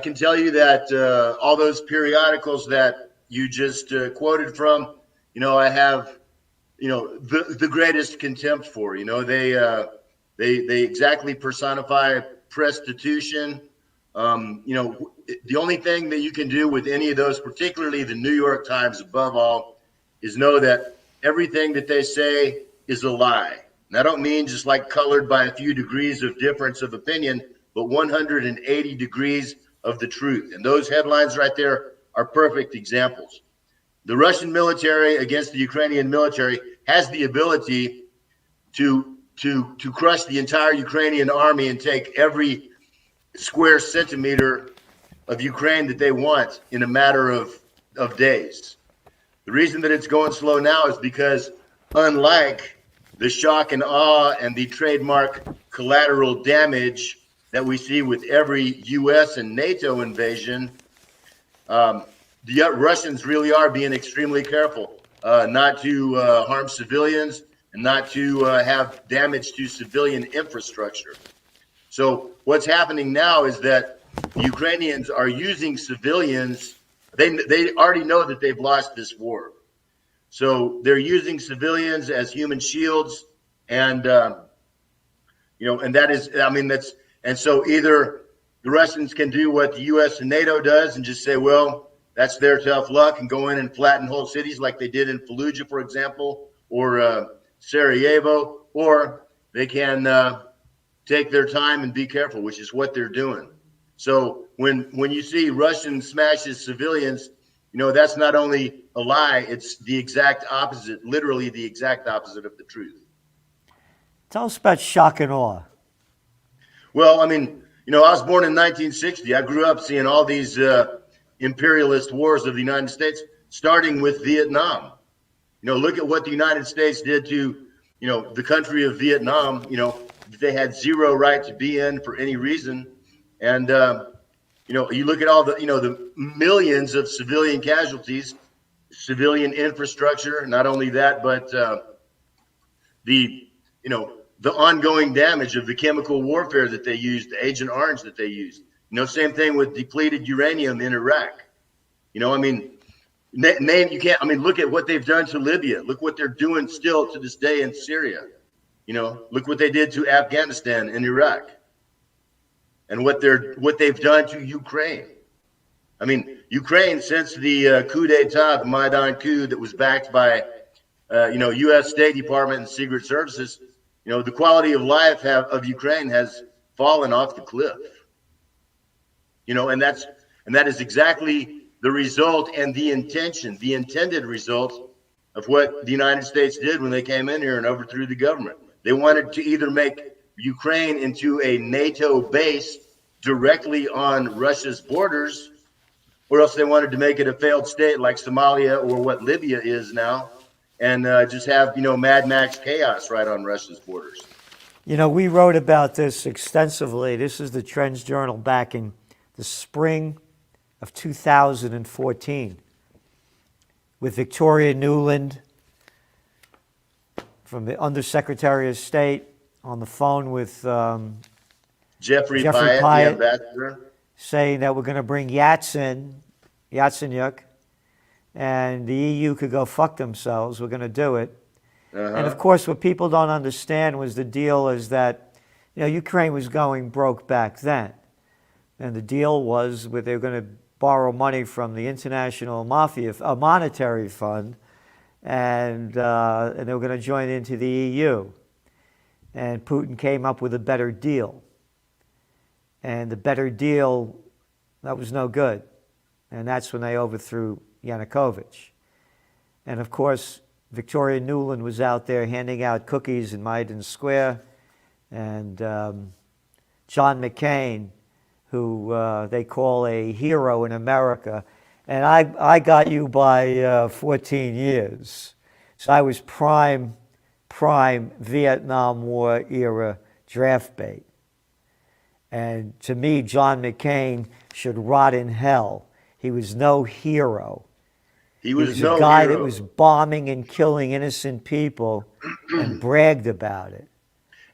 can tell you that all those periodicals that you just quoted from, I have, the greatest contempt for. They exactly personify prostitution. The only thing that you can do with any of those, particularly the New York Times above all, is know that everything that they say is a lie. And I don't mean just like colored by a few degrees of difference of opinion, but 180 degrees of the truth. And those headlines right there are perfect examples. The Russian military against the Ukrainian military has the ability to crush the entire Ukrainian army and take every square centimeter of Ukraine that they want in a matter of days. The reason that it's going slow now is because, unlike the shock and awe and the trademark collateral damage that we see with every U.S. and NATO invasion, the Russians really are being extremely careful not to harm civilians and not to have damage to civilian infrastructure. So what's happening now is that the Ukrainians are using civilians. They already know that they've lost this war. So they're using civilians as human shields. And, and that is, and so either the Russians can do what the U.S. and NATO does and just say, well, that's their tough luck, and go in and flatten whole cities like they did in Fallujah, for example, or Sarajevo, or they can take their time and be careful, which is what they're doing. So when you see Russian smashes civilians, that's not only a lie, it's the exact opposite, literally the exact opposite of the truth. Tell us about shock and awe. Well, I was born in 1960. I grew up seeing all these imperialist wars of the United States, starting with Vietnam. Look at what the United States did to, the country of Vietnam. They had zero right to be in for any reason. And, you look at all the, the millions of civilian casualties, civilian infrastructure, not only that, but the ongoing damage of the chemical warfare that they used, the Agent Orange that they used. Same thing with depleted uranium in Iraq. Look at what they've done to Libya. Look what they're doing still to this day in Syria. Look what they did to Afghanistan and Iraq, and what they've done to Ukraine. Ukraine, since the coup d'etat, the Maidan coup that was backed by, U.S. State Department and Secret Services, the quality of life of Ukraine has fallen off the cliff. And that is exactly the result and the intended result of what the United States did when they came in here and overthrew the government. They wanted to either make Ukraine into a NATO base directly on Russia's borders, or else they wanted to make it a failed state like Somalia or what Libya is now, and just have, Mad Max chaos right on Russia's borders. We wrote about this extensively. This is the Trends Journal back in the spring of 2014 with Victoria Nuland from the Undersecretary of State on the phone with Jeffrey Pyatt, the ambassador, saying that we're going to bring Yatsenyuk, and the EU could go fuck themselves. We're going to do it. And of course, what people don't understand was the deal is that, Ukraine was going broke back then. And the deal was they were going to borrow money from the International Monetary Fund, and they were going to join into the EU. And Putin came up with a better deal. And the better deal, that was no good. And that's when they overthrew Yanukovych. And of course, Victoria Nuland was out there handing out cookies in Maidan Square. And John McCain, who they call a hero in America. And I got you by 14 years. So I was prime Vietnam War era draft bait. And to me, John McCain should rot in hell. He was no hero. He was a guy that was bombing and killing innocent people and bragged about it.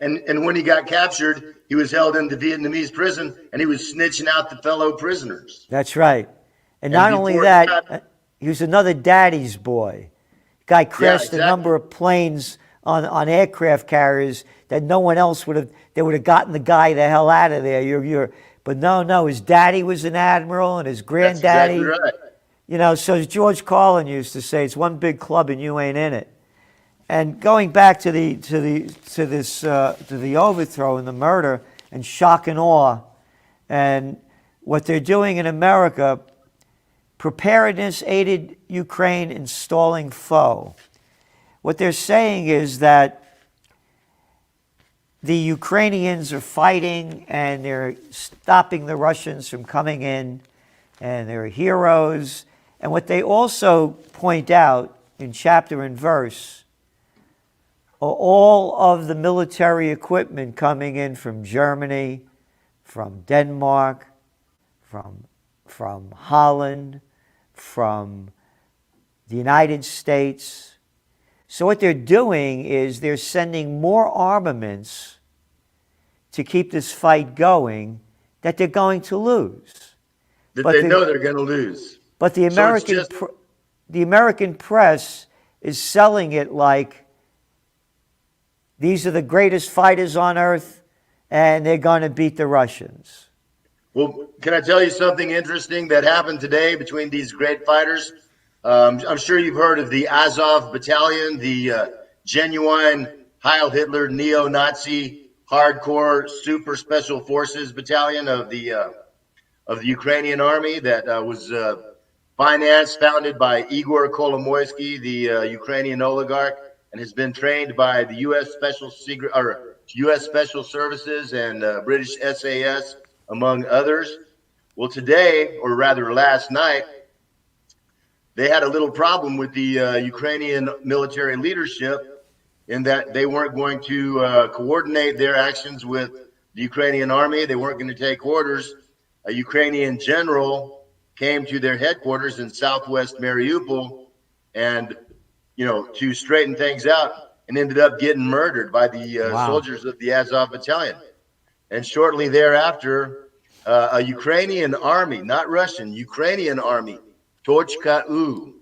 And when he got captured, he was held in the Vietnamese prison, and he was snitching out the fellow prisoners. That's right. And And not only before that, he was another daddy's boy. Guy crashed exactly. a number of planes on aircraft carriers that no one else would have. They would have gotten the guy the hell out of there. But no, his daddy was an admiral, and his granddaddy. That's exactly right. You know, so as George Carlin used to say, it's one big club and you ain't in it. And going back to the overthrow and the murder and shock and awe, and what they're doing in America, preparedness aided Ukraine in stalling foe. What they're saying is that the Ukrainians are fighting and they're stopping the Russians from coming in, and they're heroes. And what they also point out in chapter and verse are all of the military equipment coming in from Germany, from Denmark, from Holland, from the United States. So what they're doing is they're sending more armaments to keep this fight going that they're going to lose. That they know they're going to lose. But the American press is selling it like these are the greatest fighters on earth and they're going to beat the Russians. Well, can I tell you something interesting that happened today between these great fighters? I'm sure you've heard of the Azov Battalion, the genuine Heil Hitler neo-Nazi hardcore super special forces battalion of the Ukrainian Army that was founded by Igor Kolomoisky, the Ukrainian oligarch, and has been trained by the U.S. U.S. Special Services and British SAS, among others. Well, today, or rather last night, they had a little problem with the Ukrainian military leadership in that they weren't going to coordinate their actions with the Ukrainian army. They weren't going to take orders. A Ukrainian general came to their headquarters in southwest Mariupol and, to straighten things out, and ended up getting murdered by the soldiers of the Azov Battalion. And shortly thereafter, a Ukrainian army, not Russian, Ukrainian army, Tochka-U,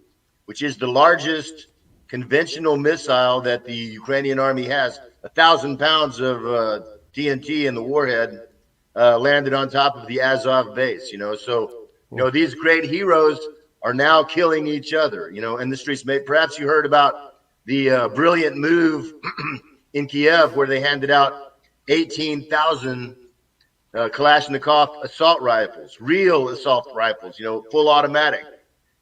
which is the largest conventional missile that the Ukrainian army has, 1,000 pounds of TNT in the warhead, landed on top of the Azov base. So these great heroes are now killing each other, in the streets. Perhaps you heard about the brilliant move in Kiev where they handed out 18,000 Kalashnikov assault rifles, real assault rifles, full automatic.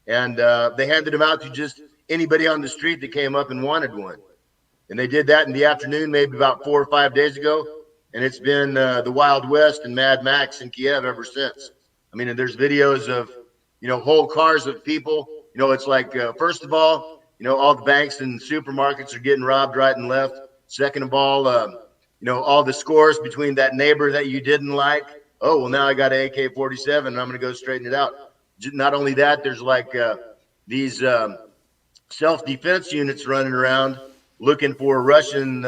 And they handed them out to just anybody on the street that came up and wanted one. And they did that in the afternoon, maybe about 4 or 5 days ago. And it's been the Wild West and Mad Max in Kiev ever since. I mean, and there's videos of, whole cars of people. It's like, first of all the banks and supermarkets are getting robbed right and left. Second of all, all the scores between that neighbor that you didn't like. Oh, well, now I got an AK-47 and I'm going to go straighten it out. Not only that, there's like these self-defense units running around looking for Russian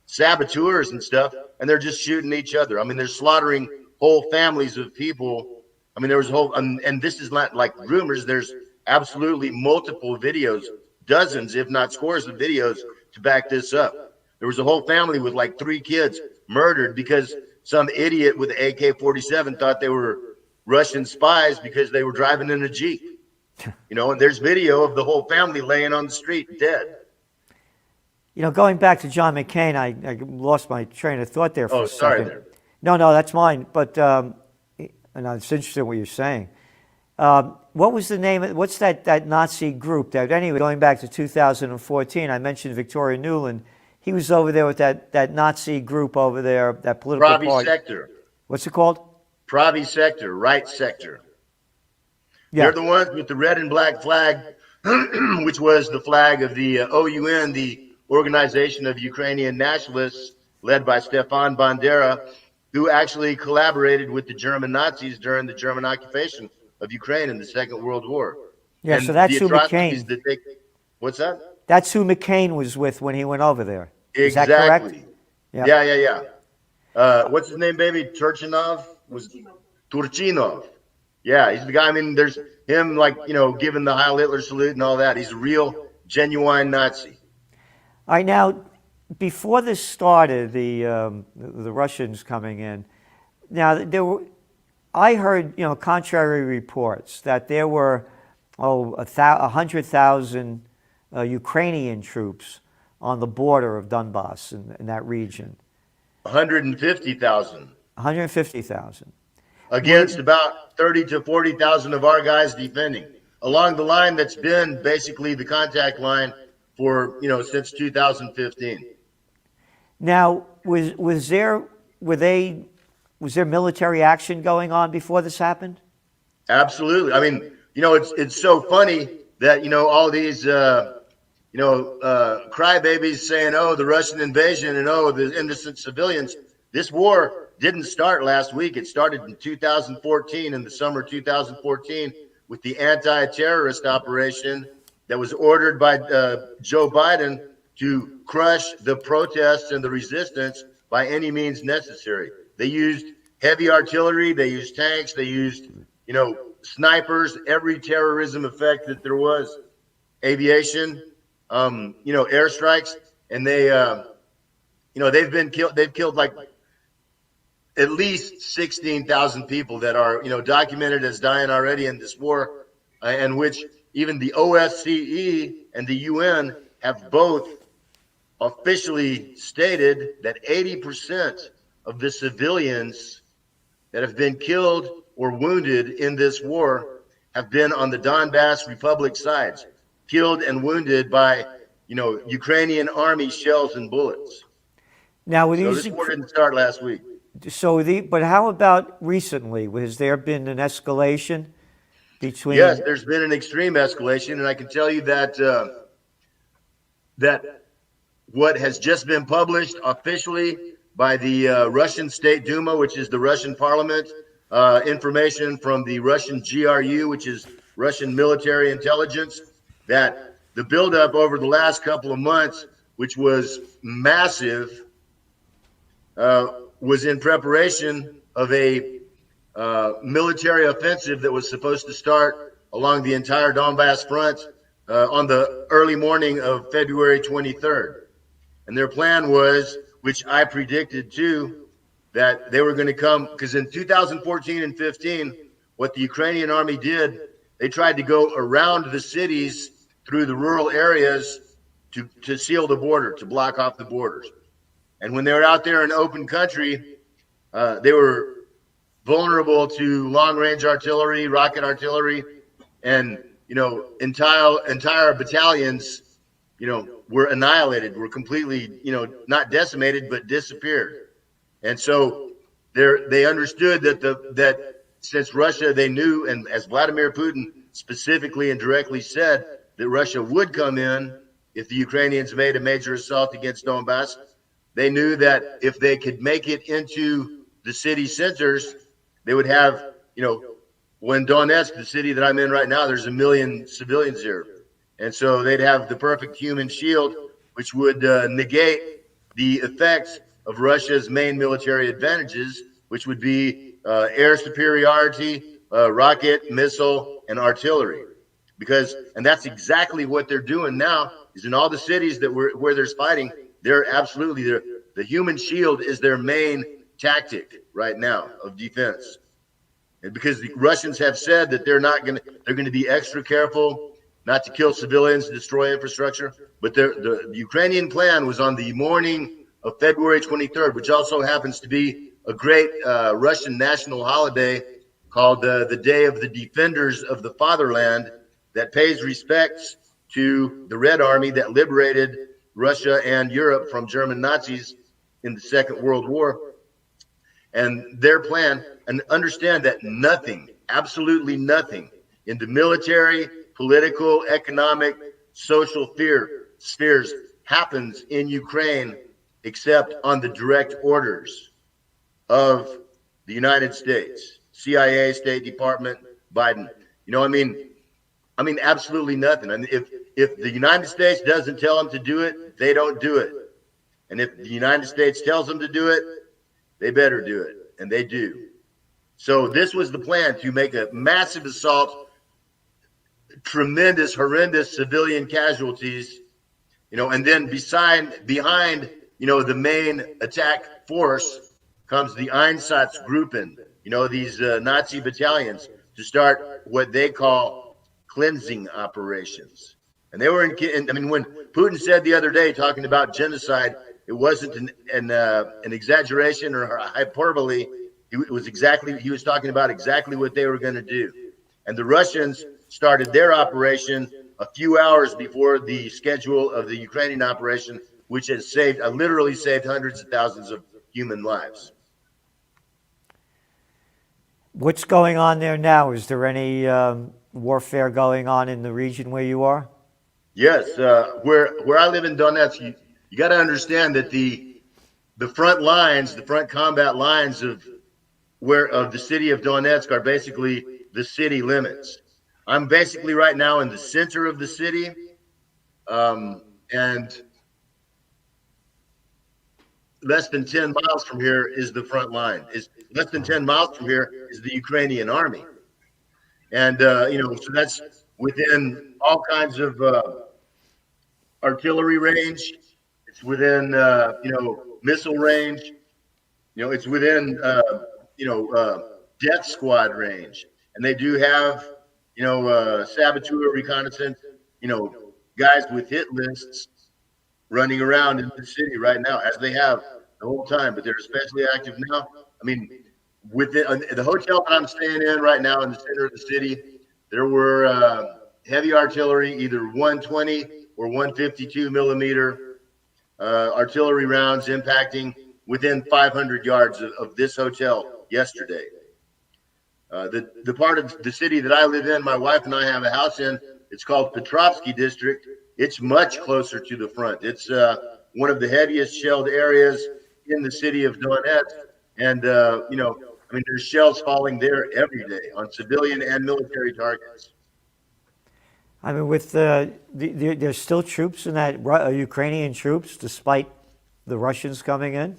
saboteurs and stuff, and they're just shooting each other. I mean, they're slaughtering whole families of people. I mean, there was a whole, and this is not like rumors. There's absolutely multiple videos, dozens, if not scores of videos to back this up. There was a whole family with like 3 kids murdered because some idiot with an AK-47 thought they were Russian spies because they were driving in a Jeep. And there's video of the whole family laying on the street dead. Going back to John McCain, I lost my train of thought there for a second. Sorry there. No, that's mine. But and it's interesting what you're saying. What was the name? What's that Nazi group? Anyway, going back to 2014, I mentioned Victoria Nuland. He was over there with that Nazi group over there, that political Pravi party. Sector. What's it called? Pravi Sector, right sector. Yeah. They're the ones with the red and black flag, which was the flag of the OUN, the Organization of Ukrainian Nationalists, led by Stefan Bandera, who actually collaborated with the German Nazis during the German occupation of Ukraine in the Second World War. Yeah, and so that's who McCain. What's that? That's who McCain was with when he went over there. Is Exactly. that correct? Yep. Yeah, yeah, yeah. What's his name, baby? Turchinov was Turchinov. Yeah, he's the guy. I mean, there's him, like, giving the Heil Hitler salute and all that. He's a real, genuine Nazi. All right, now, before this started, the Russians coming in. Now, I heard, contrary reports that there were, 100,000 Ukrainian troops on the border of Donbass in that region. 150,000 150,000. against about 30 to 40,000 of our guys defending along the line that's been basically the contact line for, since 2015. Now, was there military action going on before this happened? Absolutely. I mean, it's so funny that, all these, crybabies saying, oh, the Russian invasion and, oh, the innocent civilians. This war didn't start last week. It started in 2014, in the summer 2014, with the anti-terrorist operation that was ordered by Joe Biden to crush the protests and the resistance by any means necessary. They used heavy artillery, they used tanks, they used, snipers, every terrorism effect that there was, aviation, airstrikes, and they've killed like at least 16,000 people that are, documented as dying already in this war, and which even the OSCE and the UN have both officially stated that 80% of the civilians that have been killed or wounded in this war have been on the Donbass Republic sides, killed and wounded by, Ukrainian Army shells and bullets. Now, with So these, this war didn't start last week. but how about recently? Has there been an escalation between? Yes, there's been an extreme escalation, and I can tell you that that what has just been published officially by the Russian State Duma, which is the Russian parliament, information from the Russian GRU, which is Russian military intelligence, that the buildup over the last couple of months, which was massive, was in preparation of a military offensive that was supposed to start along the entire Donbass front on the early morning of February 23rd. And their plan was, which I predicted too, that they were going to come, because in 2014 and 15, what the Ukrainian army did, they tried to go around the cities through the rural areas to seal the border, to block off the borders. And when they were out there in open country, they were vulnerable to long-range artillery, rocket artillery, and entire battalions, were annihilated, were completely, not decimated, but disappeared. And so they understood that since Russia, they knew, and as Vladimir Putin specifically and directly said, that Russia would come in if the Ukrainians made a major assault against Donbass. They knew that if they could make it into the city centers, they would have, when Donetsk, the city that I'm in right now, there's 1 million civilians here. And so they'd have the perfect human shield, which would negate the effects of Russia's main military advantages, which would be air superiority, rocket, missile, and artillery. And that's exactly what they're doing now, is in all the cities where there's fighting, they're absolutely, the human shield is their main tactic right now of defense. And because the Russians have said that they're going to be extra careful not to kill civilians, destroy infrastructure. But the Ukrainian plan was on the morning of February 23rd, which also happens to be a great Russian national holiday called the Day of the Defenders of the Fatherland, that pays respects to the Red Army that liberated Russia and Europe from German Nazis in the Second World War. And their plan, and understand that nothing, absolutely nothing, in the military, political, economic, social spheres happens in Ukraine except on the direct orders of the United States, CIA, State Department, Biden. I mean, absolutely nothing. I mean, if the United States doesn't tell them to do it, they don't do it. And if the United States tells them to do it, they better do it, and they do. So this was the plan, to make a massive assault, tremendous, horrendous civilian casualties, and then behind, the main attack force comes the Einsatzgruppen, these Nazi battalions, to start what they call cleansing operations. And they were when Putin said the other day, talking about genocide, it wasn't an exaggeration or a hyperbole. He was talking about exactly what they were going to do. And the Russians started their operation a few hours before the schedule of the Ukrainian operation, which has literally saved hundreds of thousands of human lives. What's going on there now? Is there any warfare going on in the region where you are? Yes, where I live in Donetsk, you got to understand that the front combat lines of the city of Donetsk are basically the city limits. I'm basically right now in the center of the city, and less than 10 miles from here is the front line. Less than 10 miles from here is the Ukrainian Army. And, so that's within all kinds of artillery range. It's within, missile range. It's within, death squad range. And they do have, saboteur, reconnaissance, guys with hit lists running around in the city right now, as they have the whole time, but they're especially active now. I mean, within the hotel that I'm staying in right now in the center of the city, there were heavy artillery, either 120 or 152 millimeter artillery rounds impacting within 500 yards of this hotel yesterday. The part of the city that I live in, my wife and I have a house in, it's called Petrovsky District. It's much closer to the front. It's one of the heaviest shelled areas in the city of Donetsk. And, there's shells falling there every day on civilian and military targets. I mean, with there's still troops in that, Ukrainian troops, despite the Russians coming in?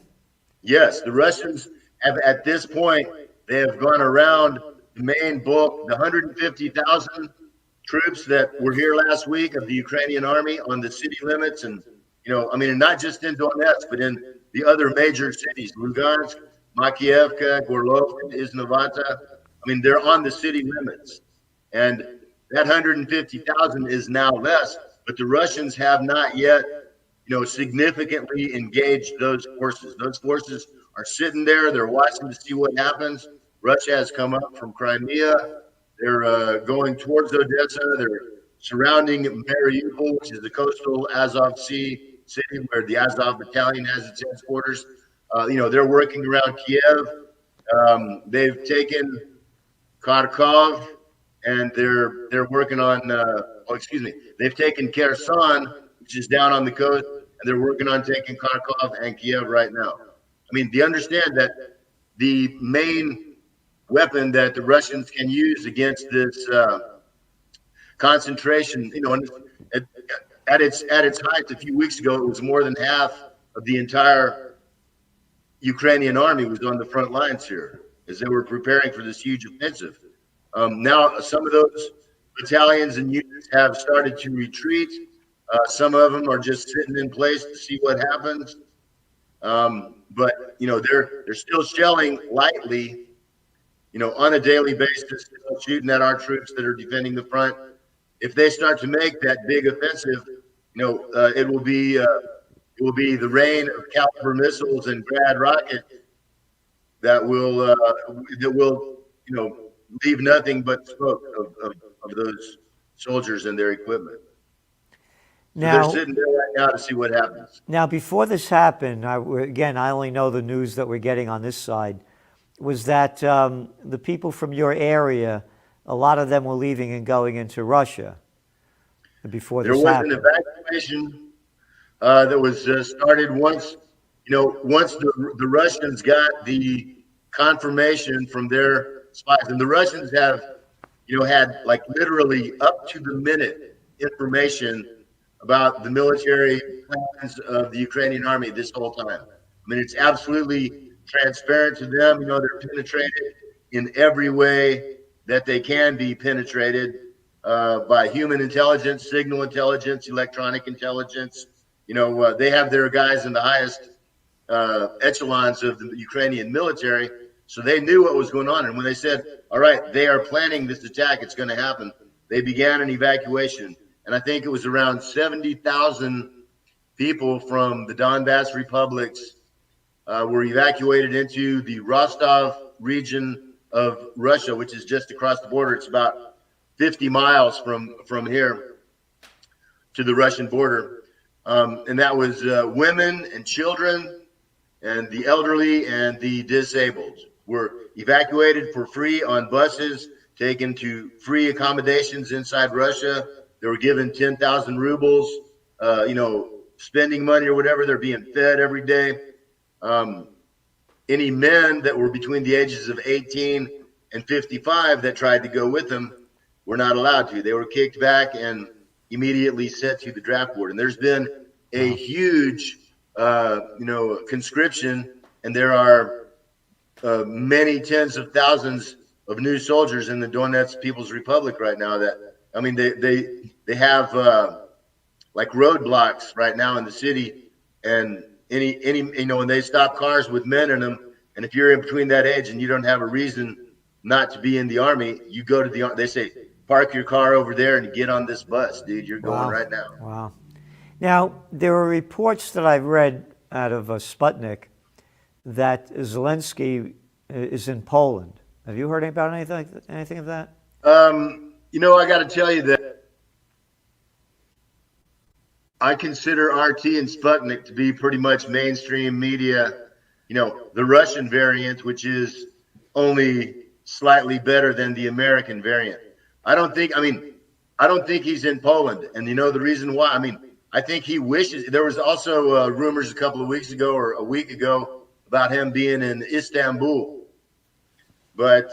Yes, the Russians have, at this point, they have gone around the main bulk, the 150,000 troops that were here last week of the Ukrainian Army on the city limits. And, not just in Donetsk, but in the other major cities, Lugansk, Makiivka, Gorlov, Iznovata. They're on the city limits. And that 150,000 is now less, but the Russians have not yet, significantly engaged those forces. Those forces are sitting there. They're watching to see what happens. Russia has come up from Crimea. They're going towards Odessa. They're surrounding Mariupol, which is the coastal Azov Sea city where the Azov Battalion has its headquarters. They're working around Kiev. They've taken Kharkov, and they're working on. They've taken Kherson, which is down on the coast, and they're working on taking Kharkov and Kiev right now. They understand that the main weapon that the Russians can use against this concentration, at its height a few weeks ago, it was more than half of the entire Ukrainian army was on the front lines here as they were preparing for this huge offensive. Now, some of those battalions and units have started to retreat. Some of them are just sitting in place to see what happens. But they're still shelling lightly, on a daily basis, shooting at our troops that are defending the front. If they start to make that big offensive, it will be the rain of caliber missiles and Grad rockets that will leave nothing but smoke of those soldiers and their equipment. Now, so they're sitting there right now to see what happens. Now, before this happened, I only know the news that we're getting on this side, was that the people from your area, a lot of them were leaving and going into Russia before this happened. There was an evacuation that was started once the Russians got the confirmation from their spies. And the Russians have, had like literally up to the minute information about the military plans of the Ukrainian army this whole time. I mean, it's absolutely transparent to them. You know, they're penetrated in every way that they can be penetrated by human intelligence, signal intelligence, electronic intelligence. You know, they have their guys in the highest echelons of the Ukrainian military, so they knew what was going on. And when they said, "All right, they are planning this attack; it's going to happen," they began an evacuation. And I think it was around 70,000 people from the Donbass republics were evacuated into the Rostov region of Russia, which is just across the border. It's about 50 miles from here to the Russian border. And that was women and children and the elderly and the disabled were evacuated for free on buses, taken to free accommodations inside Russia. They were given 10,000 rubles, spending money or whatever. They're being fed every day. Any men that were between the ages of 18 and 55 that tried to go with them were not allowed to. They were kicked back and immediately sent to the draft board. And there's been a huge, conscription, and there are many tens of thousands of new soldiers in the Donetsk People's Republic right now. That I mean, they have like roadblocks right now in the city, and any when they stop cars with men in them, and if you're in between that age and you don't have a reason not to be in the army, you go to the. They say park your car over there and get on this bus, dude. You're going right now. Wow. Now, there are reports that I've read out of Sputnik that Zelensky is in Poland. Have you heard about anything of that? I got to tell you that I consider RT and Sputnik to be pretty much mainstream media. You know, the Russian variant, which is only slightly better than the American variant. I don't think he's in Poland. And you know the reason why? I mean, I think he wishes. There was also rumors a couple of weeks ago or a week ago about him being in Istanbul. But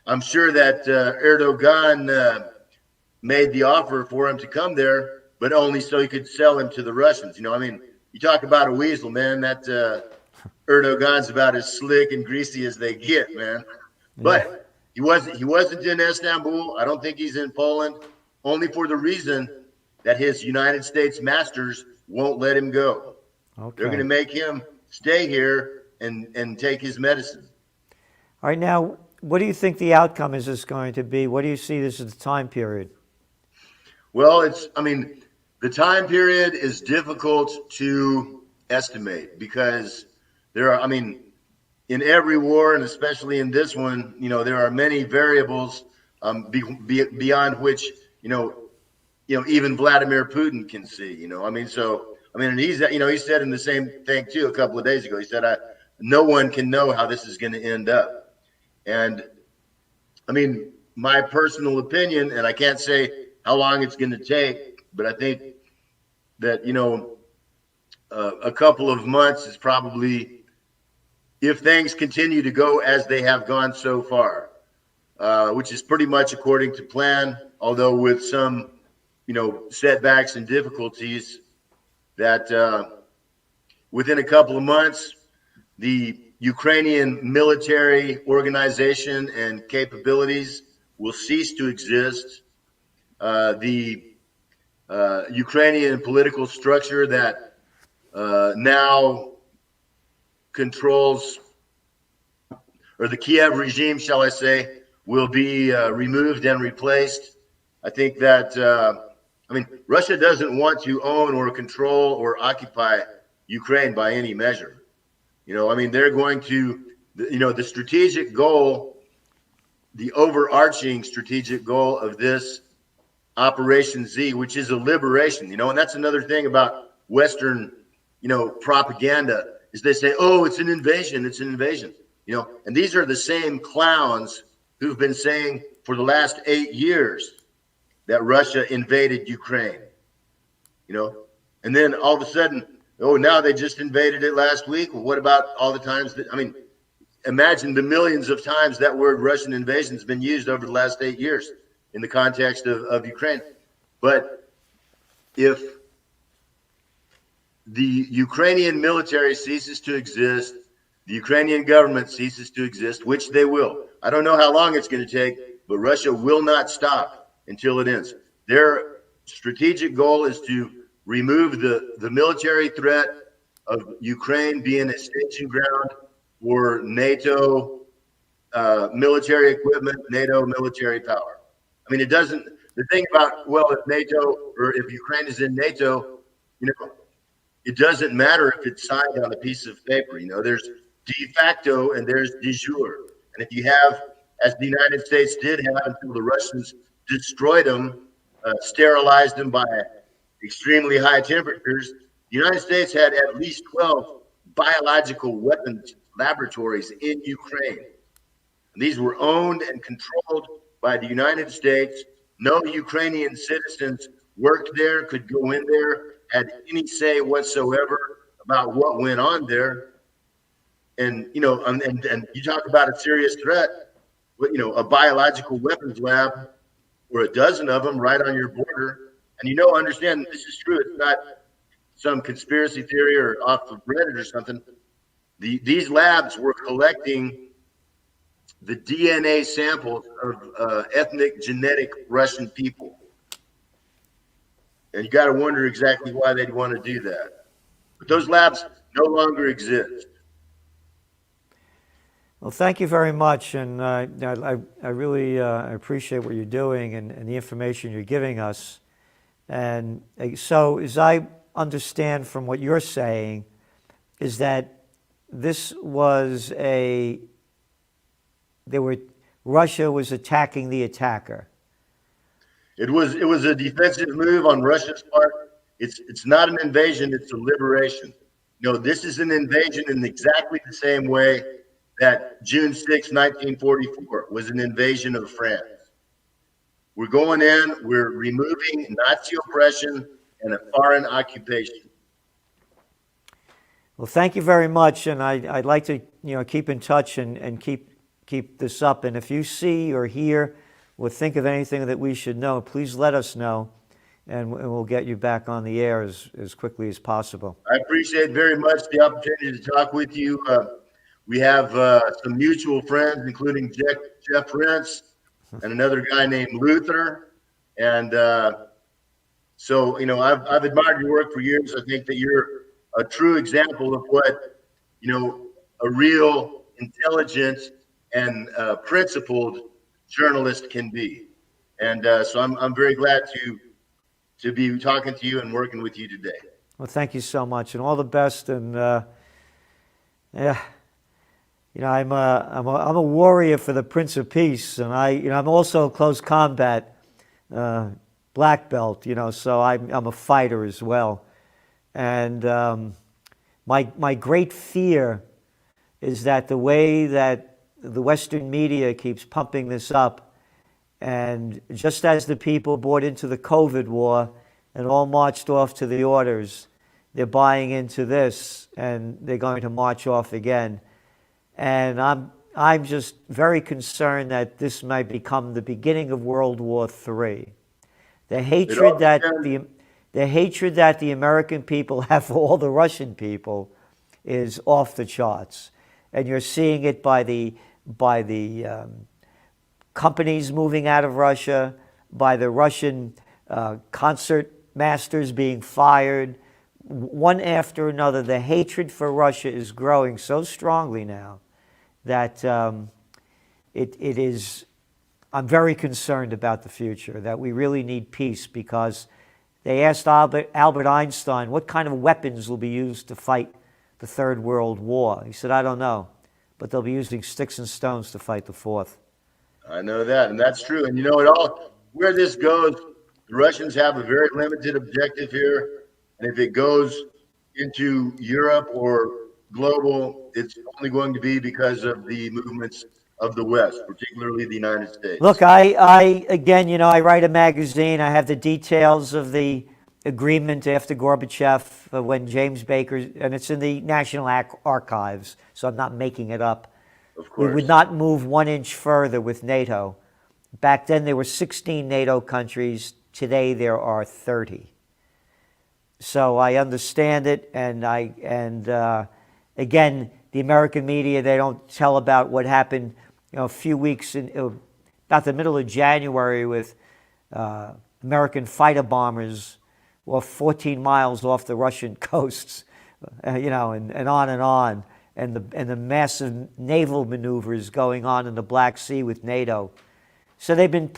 I'm sure that Erdogan made the offer for him to come there, but only so he could sell him to the Russians. You know, I mean, you talk about a weasel, man. That Erdogan's about as slick and greasy as they get, man. But he wasn't in Istanbul. I don't think he's in Poland, only for the reason that his United States masters won't let him go. Okay. They're going to make him stay here and take his medicine. All right, now, what do you think the outcome is going to be? What do you see this as the time period? Well, the time period is difficult to estimate because there are, in every war, and especially in this one, there are many variables beyond which, even Vladimir Putin can see, and he said in the same thing too a couple of days ago. He said, no one can know how this is going to end up. And my personal opinion, and I can't say how long it's going to take, but I think that, a couple of months is probably, if things continue to go as they have gone so far, which is pretty much according to plan, although with some, setbacks and difficulties, that within a couple of months, the Ukrainian military organization and capabilities will cease to exist. The Ukrainian political structure that now controls, or the Kiev regime, shall I say, will be removed and replaced. I think that, Russia doesn't want to own or control or occupy Ukraine by any measure. They're going to, the strategic goal, the overarching strategic goal of this Operation Z, which is a liberation, and that's another thing about Western, propaganda, is they say, oh, it's an invasion, and these are the same clowns who've been saying for the last 8 years that Russia invaded Ukraine, and then all of a sudden, oh, now they just invaded it last week. Well, what about all the times that, imagine the millions of times that word Russian invasion has been used over the last 8 years in the context of Ukraine. But if the Ukrainian military ceases to exist, the Ukrainian government ceases to exist, which they will. I don't know how long it's going to take, but Russia will not stop until it ends. Their strategic goal is to remove the military threat of Ukraine being a staging ground for NATO military equipment, NATO military power. I mean, it doesn't, the thing about, well, if NATO or if Ukraine is in NATO, you know, it doesn't matter if it's signed on a piece of paper. You know, there's de facto and there's de jure. And if you have, as the United States did have until the Russians destroyed them, sterilized them by extremely high temperatures, the United States had at least 12 biological weapons laboratories in Ukraine. And these were owned and controlled by the United States. No Ukrainian citizens worked there, could go in there, had any say whatsoever about what went on there. And you know, and you talk about a serious threat, you know, a biological weapons lab or a dozen of them right on your border. And you know, understand this is true. It's not some conspiracy theory or off of Reddit or something. These labs were collecting the DNA samples of ethnic genetic Russian people. And you got to wonder exactly why they'd want to do that. But those labs no longer exist. Well, thank you very much, and I really appreciate what you're doing and the information you're giving us. And so, as I understand from what you're saying, is that this was Russia was attacking the attacker. It was a defensive move on Russia's part. It's not an invasion, it's a liberation. No, this is an invasion in exactly the same way that June 6, 1944 was an invasion of France. We're going in, we're removing Nazi oppression and a foreign occupation. Well, thank you very much, and I'd like to keep in touch and keep this up. And if you see or hear or think of anything that we should know, please let us know, and we'll get you back on the air as quickly as possible. I appreciate very much the opportunity to talk with you. We have some mutual friends, including Jeff Rentz and another guy named Luther. And so, you know, I've admired your work for years. I think that you're a true example of what, you know, a real intelligent and principled journalist can be. And so I'm very glad to be talking to you and working with you today. Well, thank you so much, and all the best. And yeah, you know, I'm a warrior for the Prince of Peace, and I'm also a close combat black belt. You know, so I'm a fighter as well. And my great fear is that the way that the Western media keeps pumping this up, and just as the people bought into the COVID war and all marched off to the orders, they're buying into this, and they're going to march off again. And I'm just very concerned that this might become the beginning of World War III. The hatred that the American people have for all the Russian people is off the charts, and you're seeing it by the companies moving out of Russia, by the Russian concert masters being fired, one after another. The hatred for Russia is growing so strongly now that it is. I'm very concerned about the future, that we really need peace, because they asked Albert Einstein what kind of weapons will be used to fight the Third World War. He said, I don't know, but they'll be using sticks and stones to fight the Fourth. I know that, and that's true. And you know, where this goes, the Russians have a very limited objective here, and if it goes into Europe or global, it's only going to be because of the movements of the West, particularly the United States. Look, I again, you know, I write a magazine. I have the details of the agreement after Gorbachev, when James Baker, and it's in the National Archives, so I'm not making it up. Of course. We would not move 1 inch further with NATO. Back then there were 16 NATO countries. Today there are 30. So I understand it, and again, the American media, they don't tell about what happened, a few weeks in about the middle of January with American fighter bombers 14 miles off the Russian coasts, and on and on, and the massive naval maneuvers going on in the Black Sea with NATO. So they've been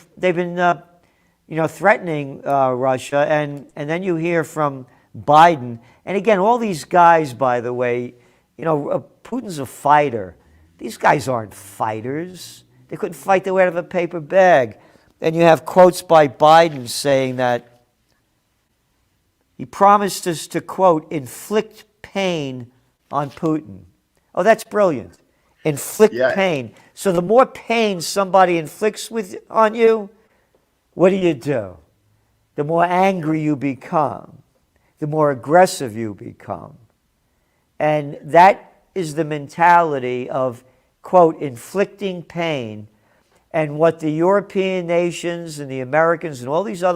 threatening Russia, and then you hear from Biden, and again, all these guys, by the way, Putin's a fighter. These guys aren't fighters. They couldn't fight their way out of a paper bag. And you have quotes by Biden saying that he promised us to, quote, inflict pain on Putin. Oh, that's brilliant. Inflict pain. So the more pain somebody inflicts on you, what do? The more angry you become, the more aggressive you become. And that is the mentality of, quote, inflicting pain. And what the European nations and the Americans and all these other